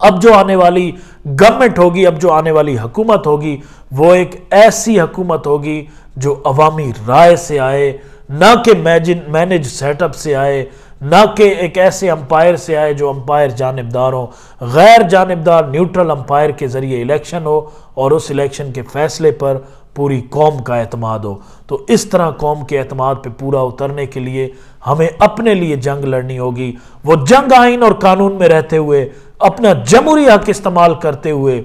अब जो आने वाली गवर्नमेंट होगी, अब जो आने वाली हुकूमत होगी, वो एक ऐसी हुकूमत होगी जो अवामी राय से आए, ना कि मैनेज सेटअप से आए, ना कि एक ऐसे अंपायर से आए जो अंपायर जानिबदार हो। गैर जानिबदार न्यूट्रल अंपायर के ज़रिए इलेक्शन हो और उस इलेक्शन के फैसले पर पूरी कौम का एतमाद हो। तो इस तरह कौम के एतमाद पे पूरा उतरने के लिए हमें अपने लिए जंग लड़नी होगी। वो जंग आइन और कानून में रहते हुए, अपना जमहूरी हक इस्तेमाल करते हुए,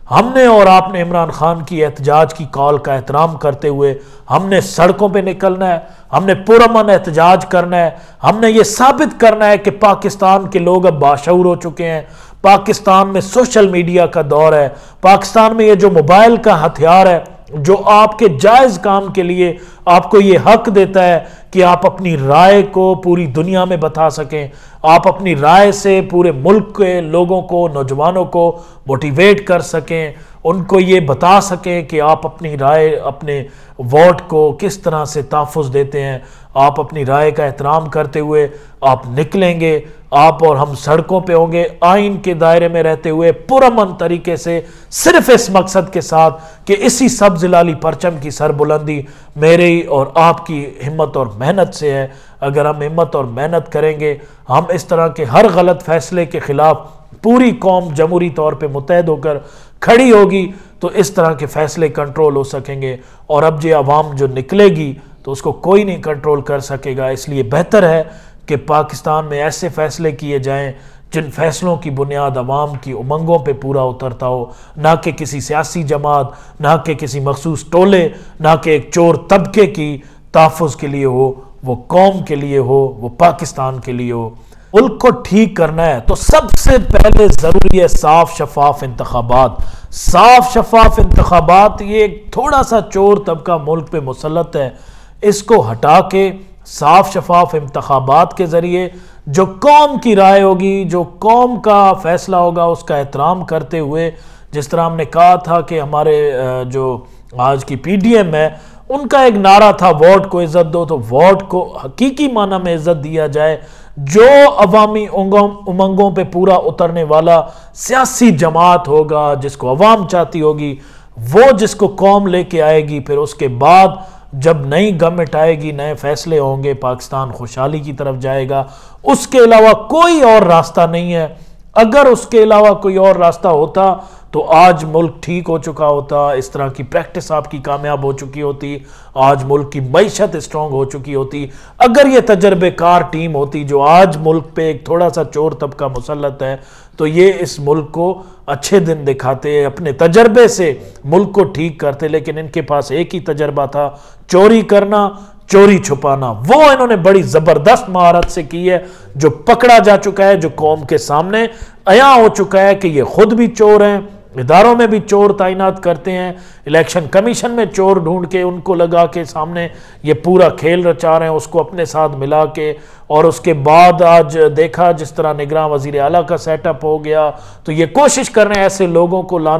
हमने और आपने इमरान खान की एहतजाज की कॉल का एहतराम करते हुए हमने सड़कों पे निकलना है, हमने पुरअमन एहतजाज करना है। हमने ये साबित करना है कि पाकिस्तान के लोग अब बाशऊर हो चुके हैं, पाकिस्तान में सोशल मीडिया का दौर है, पाकिस्तान में ये जो मोबाइल का हथियार है जो आपके जायज़ काम के लिए आपको ये हक देता है कि आप अपनी राय को पूरी दुनिया में बता सकें, आप अपनी राय से पूरे मुल्क के लोगों को, नौजवानों को मोटिवेट कर सकें, उनको ये बता सकें कि आप अपनी राय, अपने वोट को किस तरह से तहफ़्फ़ुज़ देते हैं। आप अपनी राय का एहतराम करते हुए आप निकलेंगे, आप और हम सड़कों पे होंगे आइन के दायरे में रहते हुए पुरअमन तरीके से, सिर्फ इस मकसद के साथ कि इसी सब्ज़ लाली परचम की सरबुलंदी मेरी और आपकी हिम्मत और मेहनत से है। अगर हम हिम्मत और मेहनत करेंगे, हम इस तरह के हर गलत फैसले के खिलाफ पूरी कौम जमहूरी तौर पे मुत्तहद होकर खड़ी होगी तो इस तरह के फैसले कंट्रोल हो सकेंगे। और अब जो आवाम जो निकलेगी तो उसको कोई नहीं कंट्रोल कर सकेगा। इसलिए बेहतर है कि पाकिस्तान में ऐसे फैसले किए जाएं जिन फैसलों की बुनियाद अवाम की उमंगों पे पूरा उतरता हो, ना कि किसी सियासी जमात, ना कि किसी मखसूस टोले, ना कि एक चोर तबके की तहफ़्फ़ुज़ के लिए हो, वो कौम के लिए हो, वो पाकिस्तान के लिए हो। मुल्क को ठीक करना है तो सबसे पहले ज़रूरी है साफ शफाफ इंतखाबात। साफ शफाफ इंतखाबात, ये थोड़ा सा चोर तबका मुल्क पे मुसल्लत है, इसको हटा के साफ शफाफ इंतखाबात के ज़रिए जो कौम की राय होगी, जो कौम का फैसला होगा, उसका एहतराम करते हुए, जिस तरह हमने कहा था कि हमारे जो आज की PDM है उनका एक नारा था वोट को इज्जत दो, तो वोट को हकीकी माना में इज्जत दिया जाए। जो अवामी उमंगों पे पूरा उतरने वाला सियासी जमात होगा, जिसको अवाम चाहती होगी, वो जिसको कौम लेके आएगी, फिर उसके बाद जब नई गवर्नमेंट आएगी, नए फैसले होंगे, पाकिस्तान खुशहाली की तरफ जाएगा। उसके अलावा कोई और रास्ता नहीं है। अगर उसके अलावा कोई और रास्ता होता तो आज मुल्क ठीक हो चुका होता, इस तरह की प्रैक्टिस आपकी कामयाब हो चुकी होती, आज मुल्क की मईशत स्ट्रॉन्ग हो चुकी होती। अगर ये तजर्बेकार टीम होती जो आज मुल्क पे एक थोड़ा सा चोर तबका मुसल्लत है, तो ये इस मुल्क को अच्छे दिन दिखाते, अपने तजर्बे से मुल्क को ठीक करते। लेकिन इनके पास एक ही तजर्बा था, चोरी करना, चोरी छुपाना। वो इन्होंने बड़ी जबरदस्त महारत से की है, जो पकड़ा जा चुका है, जो कौम के सामने अया हो चुका है कि ये खुद भी चोर हैं, इदारों में भी चोर तैनात करते हैं, इलेक्शन कमीशन में चोर ढूंढ के उनको लगा के सामने ये पूरा खेल रचा रहे हैं, उसको अपने साथ मिला के। और उसके बाद आज देखा जिस तरह निगरान वजीर आला का सेटअप हो गया, तो ये कोशिश कर रहे हैं ऐसे लोगों को ला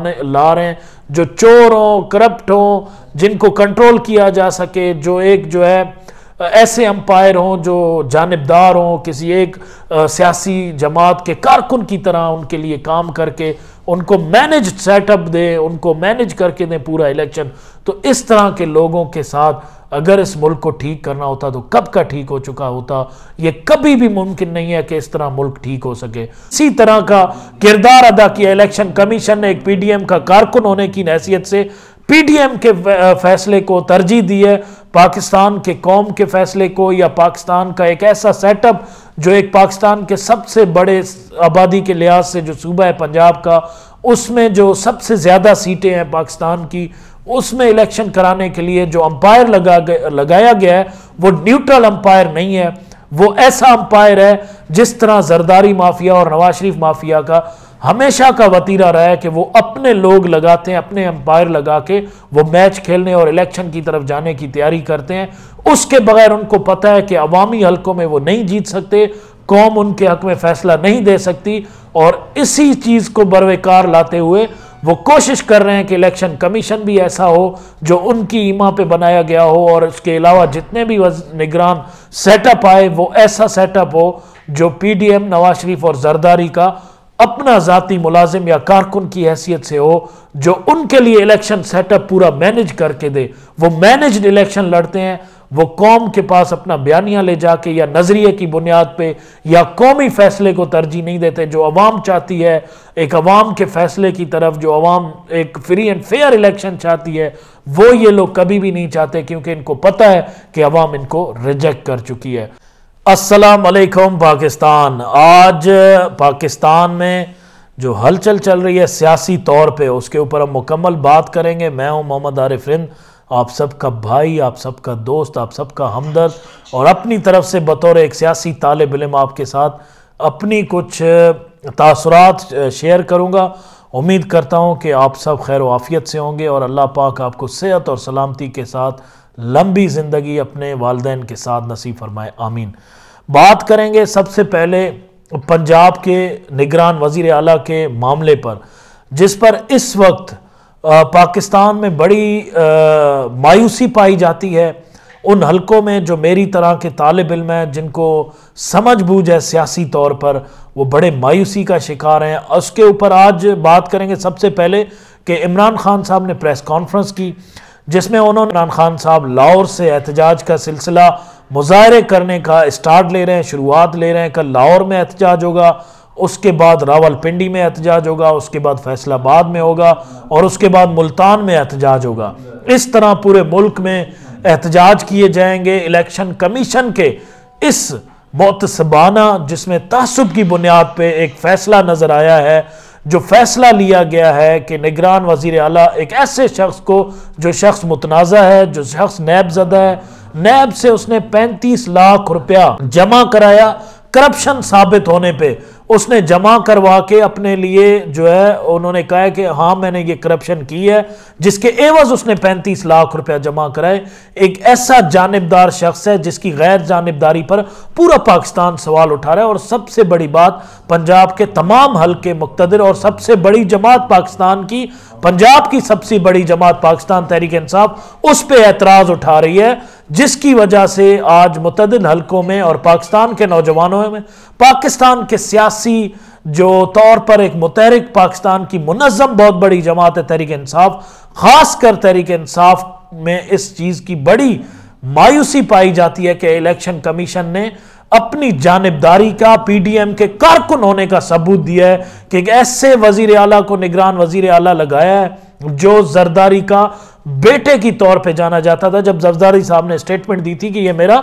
रहे हैं जो चोर हों, करप्ट हों, जिनको कंट्रोल किया जा सके, जो एक जो है ऐसे अंपायर हों जो जानिबदार हों, किसी एक सियासी जमात के कारकुन की तरह उनके लिए काम करके उनको मैनेज सेटअप दे, उनको मैनेज करके दें पूरा इलेक्शन। तो इस तरह के लोगों के साथ अगर इस मुल्क को ठीक करना होता तो कब का ठीक हो चुका होता। ये कभी भी मुमकिन नहीं है कि इस तरह मुल्क ठीक हो सके। इसी तरह का किरदार अदा किया इलेक्शन कमीशन ने, एक PDM का कारकुन होने की हैसियत से PDM के फैसले को तरजीह दी है पाकिस्तान के कौम के फैसले को, या पाकिस्तान का एक ऐसा सेटअप जो एक पाकिस्तान के सबसे बड़े आबादी के लिहाज से जो सूबा है पंजाब का, उसमें जो सबसे ज़्यादा सीटें हैं पाकिस्तान की, उसमें इलेक्शन कराने के लिए जो अंपायर लगाया गया है वो न्यूट्रल अंपायर नहीं है। वो ऐसा अंपायर है जिस तरह जरदारी माफिया और नवाज शरीफ माफिया का हमेशा का वतीरा रहा है कि वो अपने लोग लगाते हैं, अपने अंपायर लगा के वो मैच खेलने और इलेक्शन की तरफ जाने की तैयारी करते हैं। उसके बगैर उनको पता है कि अवामी हलकों में वो नहीं जीत सकते, कौम उनके हक में फैसला नहीं दे सकती। और इसी चीज़ को बरवेकार लाते हुए वो कोशिश कर रहे हैं कि इलेक्शन कमीशन भी ऐसा हो जो उनकी ईमा पे बनाया गया हो, और उसके अलावा जितने भी निगरान सेटअप आए वो ऐसा सेटअप हो जो PDM, नवाज शरीफ और जरदारी का अपना जाती मुलाजिम या कारकुन की हैसियत से हो, जो उनके लिए इलेक्शन सेटअप पूरा मैनेज करके दे। वो मैनेज्ड इलेक्शन लड़ते हैं, वो कौम के पास अपना बयानिया ले जाके या नजरिए की बुनियाद पे या कौमी फैसले को तरजीह नहीं देते। जो अवाम चाहती है, एक अवाम के फैसले की तरफ, जो अवाम एक फ्री एंड फेयर इलेक्शन चाहती है, वो ये लोग कभी भी नहीं चाहते, क्योंकि इनको पता है कि अवाम इनको रिजेक्ट कर चुकी है। अस्सलाम वालेकुम पाकिस्तान। आज पाकिस्तान में जो हलचल चल रही है सियासी तौर पे, उसके ऊपर हम मुकम्मल बात करेंगे। मैं हूं मोहम्मद आरिफ रिंद, आप सबका भाई, आप सबका दोस्त, आप सबका हमदर्द, और अपनी तरफ से बतौर एक सियासी तालिब इल्म आपके साथ अपनी कुछ तासुरात शेयर करूँगा। उम्मीद करता हूँ कि आप सब खैर व आफियत से होंगे और अल्लाह पाक आपको सेहत और सलामती के साथ लंबी ज़िंदगी अपने वालिदैन के साथ नसीब फरमाए, आमीन। बात करेंगे सबसे पहले पंजाब के निगरान वज़ीर आला के मामले पर, जिस पर इस वक्त पाकिस्तान में बड़ी मायूसी पाई जाती है। उन हलकों में जो मेरी तरह के तालिब इल्म हैं, जिनको समझ बूझ है सियासी तौर पर, वो बड़े मायूसी का शिकार हैं। उसके ऊपर आज बात करेंगे सबसे पहले कि इमरान खान साहब ने प्रेस कॉन्फ्रेंस की, जिसमें उन्होंने इमरान खान साहब लाहौर से एहतजाज का सिलसिला मुजाहरे करने का स्टार्ट ले रहे हैं, शुरुआत ले रहे हैं। कल लाहौर में एहतजाज होगा, उसके बाद रावलपिंडी में एहतजाज होगा, उसके बाद फैसलाबाद में होगा और उसके बाद मुल्तान में एहतजाज होगा। इस तरह पूरे मुल्क में एहतजाज किए जाएंगे। इलेक्शन कमीशन के इस मुतसबाना, जिसमें तासुब की बुनियाद पे एक फैसला नजर आया है, जो फैसला लिया गया है कि निगरान वज़ीर आला एक ऐसे शख्स को, जो शख्स मुतनाज़ा है, जो शख्स नैब ज़दा है, नैब से उसने 35 लाख रुपया जमा कराया, करप्शन साबित होने पे उसने जमा करवा के अपने लिए जो है, उन्होंने कहा है कि हाँ मैंने ये करप्शन की है, जिसके एवज उसने 35 लाख रुपया जमा कराए। एक ऐसा जानिबदार शख्स है जिसकी गैर जानिबदारी पर पूरा पाकिस्तान सवाल उठा रहा है। और सबसे बड़ी बात, पंजाब के तमाम हल्के मुक्तदिर और सबसे बड़ी जमात पाकिस्तान की, पंजाब की सबसे बड़ी जमात पाकिस्तान तहरीक इंसाफ, उस पर एतराज उठा रही है, जिसकी वजह से आज मुतअद्दिद हलकों में और पाकिस्तान के नौजवानों में, पाकिस्तान के सियासी जो तौर पर एक मुतहरिक पाकिस्तान की मुनज़्ज़म बहुत बड़ी जमात है तहरीक इंसाफ, खासकर तहरीक इंसाफ में इस चीज़ की बड़ी मायूसी पाई जाती है कि इलेक्शन कमीशन ने अपनी जानिबदारी का, पीडीएम के कारकुन होने का सबूत दिया है कि एक ऐसे वजीर आला को निगरान वजीर आला लगाया है जो जरदारी का बेटे की तौर पे जाना जाता था। जब जरदारी साहब ने स्टेटमेंट दी थी कि ये मेरा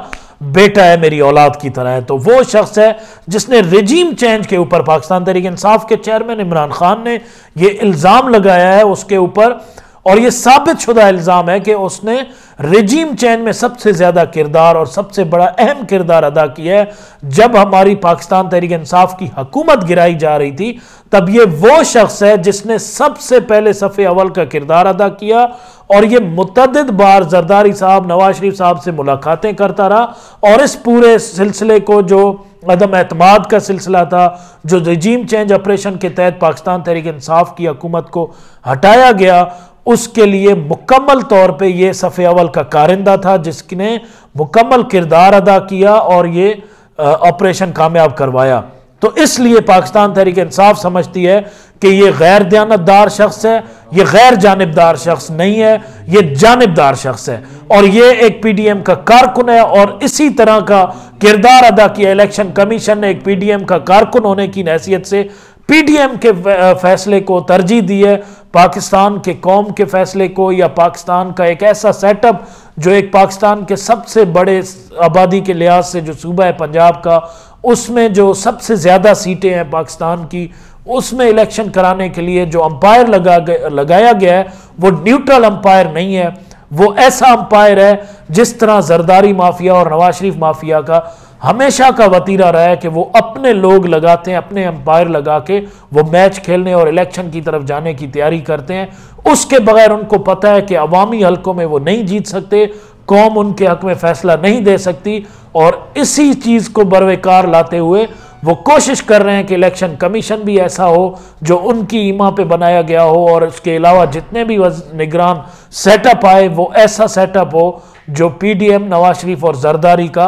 बेटा है, मेरी औलाद की तरह है, तो वो शख्स है जिसने रेजीम चेंज के ऊपर, पाकिस्तान तहरीक इंसाफ के चेयरमैन इमरान खान ने ये इल्ज़ाम लगाया है उसके ऊपर, और ये साबित शुदा इल्ज़ाम है कि उसने रेजीम चेंज में सबसे ज़्यादा किरदार और सबसे बड़ा अहम किरदार अदा किया है। जब हमारी पाकिस्तान तहरीक इंसाफ की हुकूमत गिराई जा रही थी, तब ये वो शख्स है जिसने सबसे पहले सफ़े अव्वल का किरदार अदा किया, और ये मुतअद्दिद बार जरदारी साहब, नवाज शरीफ साहब से मुलाकातें करता रहा, और इस पूरे सिलसिले को, जो अदम एतमाद का सिलसिला था, जो रेजीम चेंज ऑपरेशन के तहत पाकिस्तान तहरीक इंसाफ की हुकूमत को हटाया गया, उसके लिए मुकम्मल तौर पे ये सफ़े अव्वल का कारिंदा था, जिसने मुकम्मल किरदार अदा किया और ये ऑपरेशन कामयाब करवाया। तो इसलिए पाकिस्तान तहरीक इंसाफ समझती है कि ये गैर दयानतदार शख्स है, ये गैर जानिबदार शख्स नहीं है, ये जानिबदार शख्स है, और ये एक पीडीएम का कारकुन है। और इसी तरह का किरदार अदा किया इलेक्शन कमीशन ने, एक पीडीएम का कारकुन होने की हैसियत से पीडीएम के फैसले को तरजीह दी है, पाकिस्तान के कौम के फैसले को, या पाकिस्तान का एक ऐसा सेटअप जो एक पाकिस्तान के सबसे बड़े आबादी के लिहाज से जो सूबा है पंजाब का, उसमें जो सबसे ज़्यादा सीटें हैं पाकिस्तान की, उसमें इलेक्शन कराने के लिए जो अंपायर लगाया गया है, वो न्यूट्रल अंपायर नहीं है, वो ऐसा अंपायर है जिस तरह जरदारी माफिया और नवाज शरीफ माफिया का हमेशा का वतीरा रहा है कि वो अपने लोग लगाते हैं, अपने अंपायर लगा के वो मैच खेलने और इलेक्शन की तरफ जाने की तैयारी करते हैं। उसके बगैर उनको पता है कि अवामी हलकों में वो नहीं जीत सकते, कौम उनके हक में फैसला नहीं दे सकती, और इसी चीज़ को बरवेकार लाते हुए वो कोशिश कर रहे हैं कि इलेक्शन कमीशन भी ऐसा हो जो उनकी ईमा पे बनाया गया हो, और इसके अलावा जितने भी निगरान सेटअप आए वो ऐसा सेटअप हो जो पीडीएम, नवाज शरीफ और जरदारी का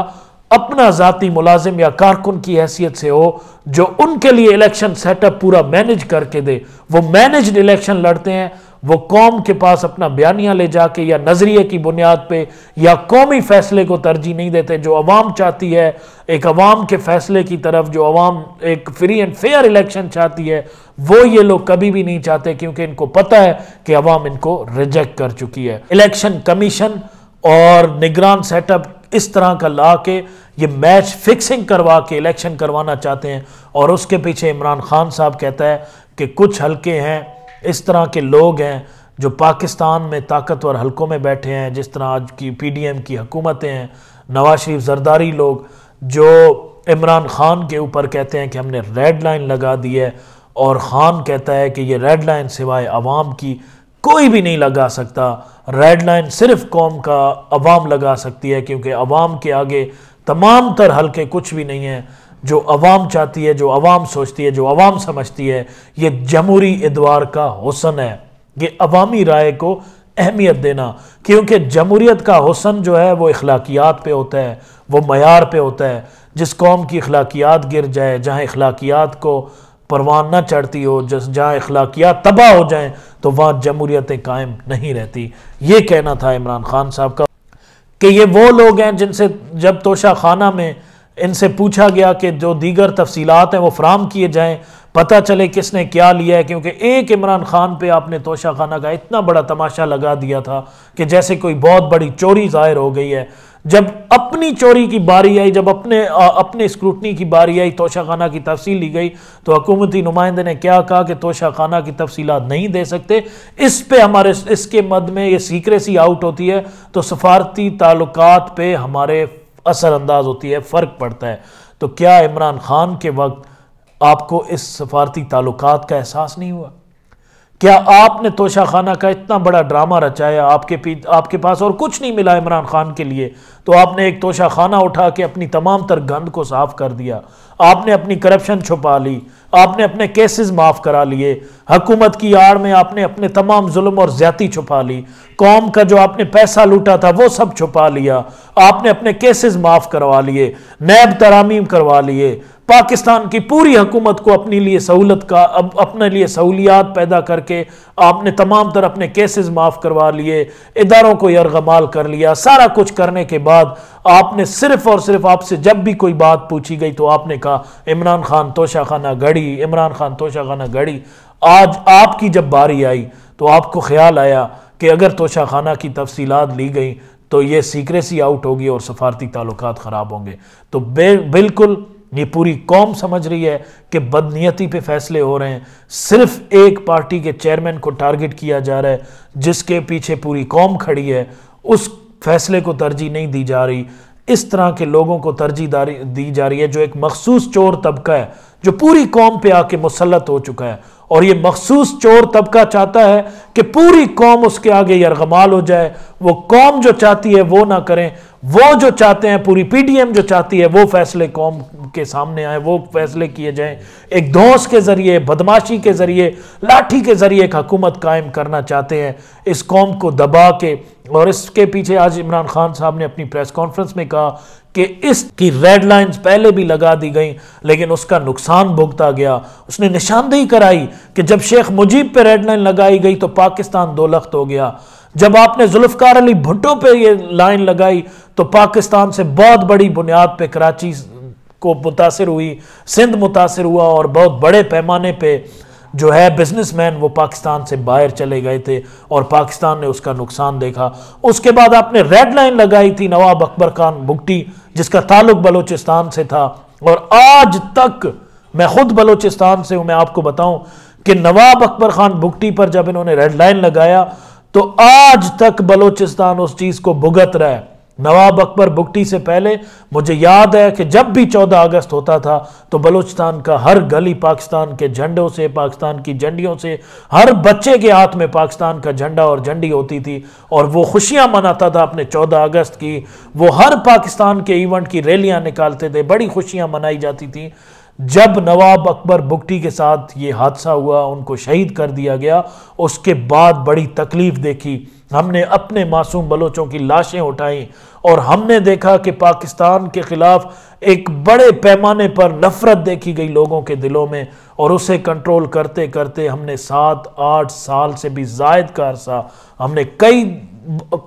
अपना जाती मुलाजिम या कारकुन की हैसियत से हो जो उनके लिए इलेक्शन सेटअप पूरा मैनेज करके दे। वो मैनेज्ड इलेक्शन लड़ते हैं, वो कौम के पास अपना बयानिया ले जाके या नजरिए की बुनियाद पे या कौमी फैसले को तरजीह नहीं देते। जो अवाम चाहती है, एक अवाम के फैसले की तरफ, जो अवाम एक फ्री एंड फेयर इलेक्शन चाहती है, वो ये लोग कभी भी नहीं चाहते, क्योंकि इनको पता है कि अवाम इनको रिजेक्ट कर चुकी है। इलेक्शन कमीशन और निगरान सेटअप इस तरह का ला के ये मैच फिक्सिंग करवा के इलेक्शन करवाना चाहते हैं। और उसके पीछे इमरान खान साहब कहता है कि कुछ हल्के हैं, इस तरह के लोग हैं जो पाकिस्तान में ताकतवर हल्कों में बैठे हैं, जिस तरह आज की पीडीएम की हुकूमतें हैं, नवाज शरीफ जरदारी लोग, जो इमरान खान के ऊपर कहते हैं कि हमने रेड लाइन लगा दी है, और खान कहता है कि ये रेड लाइन सिवाय अवाम की कोई भी नहीं लगा सकता। रेड लाइन सिर्फ कौम का अवाम लगा सकती है, क्योंकि अवाम के आगे तमाम तर हल्के कुछ भी नहीं है। जो अवाम चाहती है, जो अवाम सोचती है, जो अवाम समझती है, ये जमहूरी इदवार का हुस्न है, ये अवामी राय को अहमियत देना। क्योंकि जमहूरियत का हुस्न जो है वो इखलाकियात पे होता है, वो मयार पे होता है। जिस कौम की इखलाकियात गिर जाए, जहाँ इखलाकियात को परवान न चढ़ती हो, जहाँ इखलाकियात तबाह हो जाएं, तो वहाँ जमहूरियतें कायम नहीं रहती। ये कहना था इमरान खान साहब का कि ये वो लोग हैं जिनसे जब तोशा खाना में इनसे पूछा गया कि जो दीगर तफसीलात हैं वो फराम किए जाएं, पता चले किसने क्या लिया है। क्योंकि एक इमरान खान पे आपने तोशा खाना का इतना बड़ा तमाशा लगा दिया था कि जैसे कोई बहुत बड़ी चोरी जाहिर हो गई है। जब अपनी चोरी की बारी आई, जब अपने स्क्रूटनी की बारी आई, तोशा खाना की तफसील ली गई, तो हुकूमती नुमाइंदे ने क्या कहा कि तोशा खाना की तफसीलात नहीं दे सकते। इस पे हमारे इसके मद में ये सीक्रेसी आउट होती है, तो सफारती ताल्लुकात पे हमारे असरअंदाज होती है, फ़र्क पड़ता है। तो क्या इमरान खान के वक्त आपको इस सफारती ताल्लुकात का एहसास नहीं हुआ? क्या आपने तोशा खाना का इतना बड़ा ड्रामा रचाया, आपके पास और कुछ नहीं मिला इमरान खान के लिए, तो आपने एक तोशा खाना उठा के अपनी तमाम तर गंद को साफ कर दिया। आपने अपनी करप्शन छुपा ली, आपने अपने केसेस माफ़ करा लिए, हुकूमत की आड़ में आपने अपने तमाम जुल्म और ज्यादती छुपा ली, कौम का जो आपने पैसा लूटा था वो सब छुपा लिया, आपने अपने केसेस माफ़ करवा लिए, नैब तरामीम करवा लिए, पाकिस्तान की पूरी हुकूमत को अपने लिए सहूलत का अपने लिए सहूलियात पैदा करके आपने तमाम तरह अपने केसेस माफ़ करवा लिए, इदारों को यरगमाल कर लिया। सारा कुछ करने के बाद आपने सिर्फ और सिर्फ, आपसे जब भी कोई बात पूछी गई तो आपने कहा इमरान खान तोशा खाना गढ़ी, इमरान खान तोशा खाना गढ़ी। आज आपकी जब बारी आई तो आपको ख्याल आया कि अगर तोशा खाना की तफसीलात ली गई तो ये सीक्रेसी आउट होगी और सफारती ताल्लुकात ख़राब होंगे। तो बिल्कुल ये पूरी कौम समझ रही है कि बदनीयती पे फैसले हो रहे हैं, सिर्फ एक पार्टी के चेयरमैन को टारगेट किया जा रहा है जिसके पीछे पूरी कौम खड़ी है, उस फैसले को तरजीह नहीं दी जा रही। इस तरह के लोगों को तरजीह दी जा रही है जो एक मखसूस चोर तबका है जो पूरी कौम पे आके मुसल्लत हो चुका है, और ये मखसूस चोर तबका चाहता है कि पूरी कौम उसके आगे यरगमाल हो जाए। वो कौम जो चाहती है वो ना करें, वो जो चाहते हैं, पूरी पीडीएम जो चाहती है वो फैसले कौम के सामने आए, वो फैसले किए जाएं। एक धौंस के जरिए, बदमाशी के जरिए, लाठी के जरिए एक हुकूमत कायम करना चाहते हैं, इस कौम को दबा के। और इसके पीछे आज इमरान खान साहब ने अपनी प्रेस कॉन्फ्रेंस में कहा कि इसकी रेड लाइंस पहले भी लगा दी गई लेकिन उसका नुकसान भुगता गया। उसने निशानदेही कराई कि जब शेख मुजीब पे रेड लाइन लगाई गई तो पाकिस्तान दो लख्त हो गया, जब आपने जुल्फकार अली भुट्टो पे ये लाइन लगाई तो पाकिस्तान से बहुत बड़ी बुनियाद पे कराची को मुतासिर हुई, सिंध मुतासिर हुआ, और बहुत बड़े पैमाने पे जो है बिजनेसमैन वो पाकिस्तान से बाहर चले गए थे और पाकिस्तान ने उसका नुकसान देखा। उसके बाद आपने रेड लाइन लगाई थी नवाब अकबर खान बुगटी जिसका ताल्लुक बलूचिस्तान से था, और आज तक मैं खुद बलूचिस्तान से हूं, मैं आपको बताऊं कि नवाब अकबर खान बुगटी पर जब इन्होंने रेड लाइन लगाया तो आज तक बलूचिस्तान उस चीज को भुगत रहा है। नवाब अकबर बुगटी से पहले मुझे याद है कि जब भी 14 अगस्त होता था तो बलूचिस्तान का हर गली पाकिस्तान के झंडों से, पाकिस्तान की झंडियों से, हर बच्चे के हाथ में पाकिस्तान का झंडा और झंडी होती थी और वो खुशियां मनाता था अपने 14 अगस्त की। वो हर पाकिस्तान के इवेंट की रैलियां निकालते थे, बड़ी खुशियां मनाई जाती थी। जब नवाब अकबर बुगटी के साथ ये हादसा हुआ, उनको शहीद कर दिया गया, उसके बाद बड़ी तकलीफ देखी। हमने अपने मासूम बलोचों की लाशें उठाई और हमने देखा कि पाकिस्तान के खिलाफ एक बड़े पैमाने पर नफरत देखी गई लोगों के दिलों में, और उसे कंट्रोल करते करते हमने 7-8 साल से भी जायद का अरसा हमने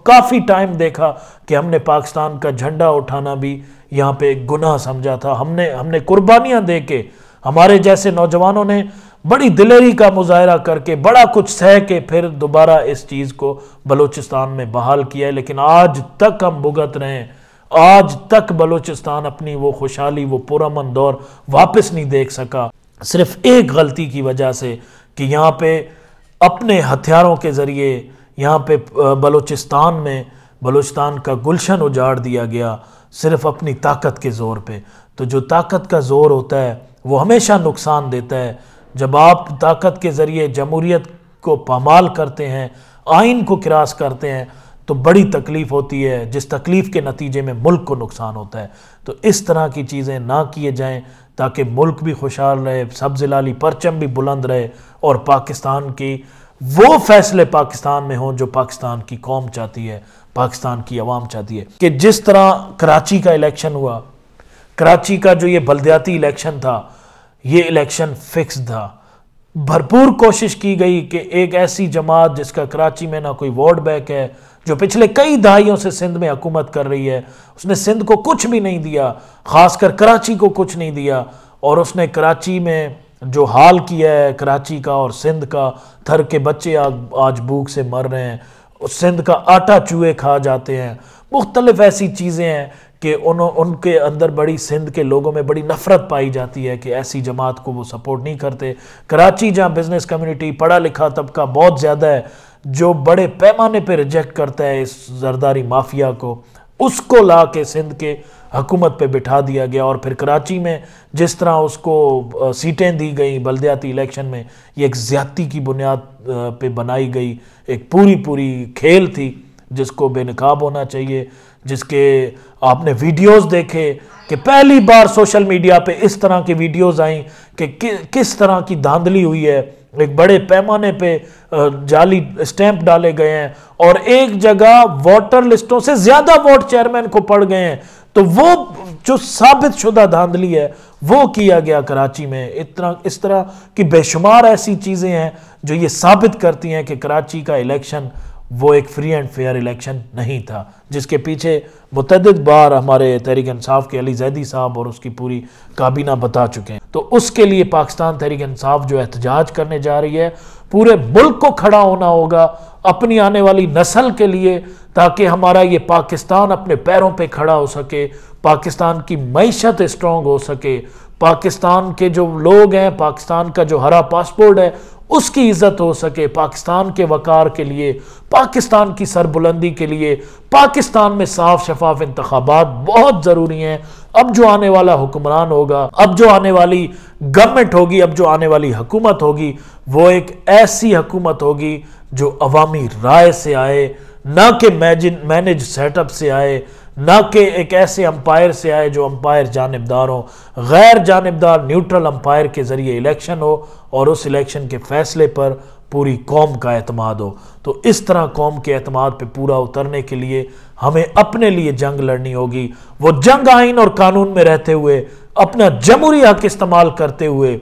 काफ़ी टाइम देखा कि हमने पाकिस्तान का झंडा उठाना भी यहाँ पे एक गुनाह समझा था। हमने कुर्बानियाँ दे के, हमारे जैसे नौजवानों ने बड़ी दिलेरी का मुजाहरा करके, बड़ा कुछ सह के फिर दोबारा इस चीज़ को बलूचिस्तान में बहाल किया है। लेकिन आज तक हम भुगत रहे हैं, आज तक बलूचिस्तान अपनी वो खुशहाली, वो पुरअमन दौर वापस नहीं देख सका, सिर्फ एक गलती की वजह से कि यहाँ पे अपने हथियारों के ज़रिए यहाँ पे बलूचिस्तान का गुलशन उजाड़ दिया गया, सिर्फ अपनी ताकत के ज़ोर पे। तो जो ताकत का ज़ोर होता है वो हमेशा नुकसान देता है। जब आप ताकत के ज़रिए जमहूरियत को पामाल करते हैं, आइन को क्रास करते हैं, तो बड़ी तकलीफ़ होती है, जिस तकलीफ़ के नतीजे में मुल्क को नुकसान होता है। तो इस तरह की चीज़ें ना किए जाएं ताकि मुल्क भी खुशहाल रहे, सब्ज़ लाली परचम भी बुलंद रहे, और पाकिस्तान की वो फैसले पाकिस्तान में हों जो पाकिस्तान की कौम चाहती है, पाकिस्तान की आवाम चाहती है। कि जिस तरह कराची का इलेक्शन हुआ, कराची का जो ये बल्दियाती इलेक्शन था, ये इलेक्शन फिक्स था। भरपूर कोशिश की गई कि एक ऐसी जमात जिसका कराची में ना कोई वोट बैंक है, जो पिछले कई दहाइयों से सिंध में हुकूमत कर रही है, उसने सिंध को कुछ भी नहीं दिया, खासकर कराची को कुछ नहीं दिया, और उसने कराची में जो हाल किया है कराची का और सिंध का, थर के बच्चे आज भूख से मर रहे हैं, सिंध का आटा चूहे खा जाते हैं, मुख्तलिफ ऐसी चीज़ें हैं कि उनके अंदर बड़ी, सिंध के लोगों में बड़ी नफ़रत पाई जाती है कि ऐसी जमात को वो सपोर्ट नहीं करते। कराची जहाँ बिज़नेस कम्युनिटी, पढ़ा लिखा तबका बहुत ज़्यादा है, जो बड़े पैमाने पे रिजेक्ट करता है इस जरदारी माफिया को, उसको ला के सिंध के हुकूमत पे बिठा दिया गया। और फिर कराची में जिस तरह उसको सीटें दी गई बल्दियाती इलेक्शन में, ये एक ज़्यादती की बुनियाद पे बनाई गई एक पूरी खेल थी, जिसको बेनकाब होना चाहिए, जिसके आपने वीडियोस देखे कि पहली बार सोशल मीडिया पे इस तरह की वीडियोस आई कि किस तरह की धांधली हुई है, एक बड़े पैमाने पे जाली स्टैंप डाले गए हैं, और एक जगह वोटर लिस्टों से ज़्यादा वोट चेयरमैन को पड़ गए हैं। तो वो जो साबित शुदा धांधली है वो किया गया कराची में। इस तरह की बेशुमार ऐसी चीज़ें हैं जो ये साबित करती हैं कि कराची का इलेक्शन वो एक फ्री एंड फेयर इलेक्शन नहीं था, जिसके पीछे मुतअद्दिद बार हमारे तहरीक इंसाफ के अली जैदी साहब और उसकी पूरी काबीना बता चुके हैं। तो उसके लिए पाकिस्तान तहरीक इंसाफ जो एहतजाज करने जा रही है, पूरे मुल्क को खड़ा होना होगा अपनी आने वाली नस्ल के लिए, ताकि हमारा ये पाकिस्तान अपने पैरों पे खड़ा हो सके, पाकिस्तान की मईशत स्ट्रॉन्ग हो सके, पाकिस्तान के जो लोग हैं, पाकिस्तान का जो हरा पासपोर्ट है उसकी इज्जत हो सके, पाकिस्तान के वकार के लिए, पाकिस्तान की सरबुलंदी के लिए, पाकिस्तान में साफ शफाफ इंतखाबात बहुत ज़रूरी हैं। अब जो आने वाला हुक्मरान होगा, अब जो आने वाली गवर्नमेंट होगी, अब जो आने वाली हुकूमत होगी, वो एक ऐसी हुकूमत होगी जो अवामी राय से आए, ना कि मैनेज सेटअप से आए, ना कि एक ऐसे अंपायर से आए जो अंपायर जानिबदार हो। गैर जानिबदार न्यूट्रल अंपायर के ज़रिए इलेक्शन हो और उस इलेक्शन के फैसले पर पूरी कौम का एतमाद हो। तो इस तरह कौम के एतमाद पे पूरा उतरने के लिए हमें अपने लिए जंग लड़नी होगी। वो जंग आइन और कानून में रहते हुए, अपना जमहूरी हक इस्तेमाल करते हुए,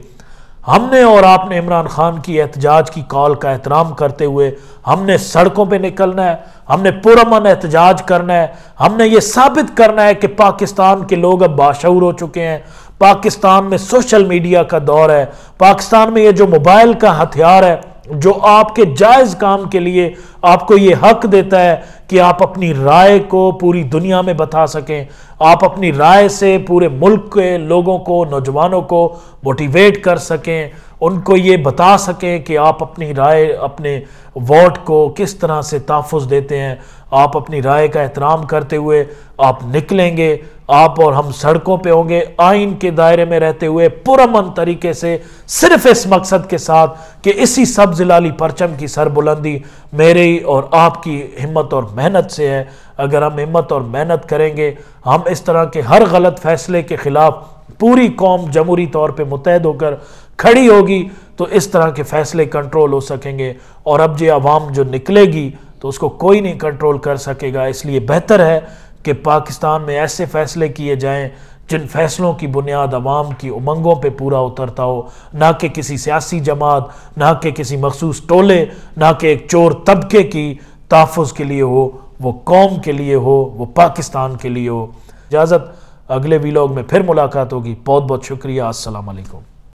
हमने और आपने इमरान खान की एहतजाज की कॉल का एहतराम करते हुए हमने सड़कों पे निकलना है, हमने पुरअमन एहतजाज करना है, हमने ये साबित करना है कि पाकिस्तान के लोग अब बाशऊर हो चुके हैं, पाकिस्तान में सोशल मीडिया का दौर है, पाकिस्तान में ये जो मोबाइल का हथियार है जो आपके जायज़ काम के लिए आपको ये हक देता है कि आप अपनी राय को पूरी दुनिया में बता सकें, आप अपनी राय से पूरे मुल्क के लोगों को, नौजवानों को मोटिवेट कर सकें, उनको ये बता सकें कि आप अपनी राय, अपने वोट को किस तरह से तहफ़्फ़ुज़ देते हैं। आप अपनी राय का एहतराम करते हुए आप निकलेंगे, आप और हम सड़कों पे होंगे, आइन के दायरे में रहते हुए पुरअमन तरीके से, सिर्फ इस मकसद के साथ कि इसी सब्ज़ लाली परचम की सरबुलंदी मेरी और आपकी हिम्मत और मेहनत से है। अगर हम हिम्मत और मेहनत करेंगे, हम इस तरह के हर गलत फैसले के खिलाफ पूरी कौम जमहूरी तौर पे मुत्तहद होकर खड़ी होगी, तो इस तरह के फैसले कंट्रोल हो सकेंगे। और अब ये आवाम जो निकलेगी तो उसको कोई नहीं कंट्रोल कर सकेगा। इसलिए बेहतर है कि पाकिस्तान में ऐसे फैसले किए जाएं जिन फैसलों की बुनियाद अवाम की उमंगों पे पूरा उतरता हो, ना कि किसी सियासी जमात, ना कि किसी मखसूस टोले, ना कि एक चोर तबके की तहफ़्फ़ुज़ के लिए हो, वो कौम के लिए हो, वो पाकिस्तान के लिए हो। इजाज़त, अगले वीलॉग में फिर मुलाकात होगी। बहुत बहुत शुक्रिया। अस्सलाम वालेकुम।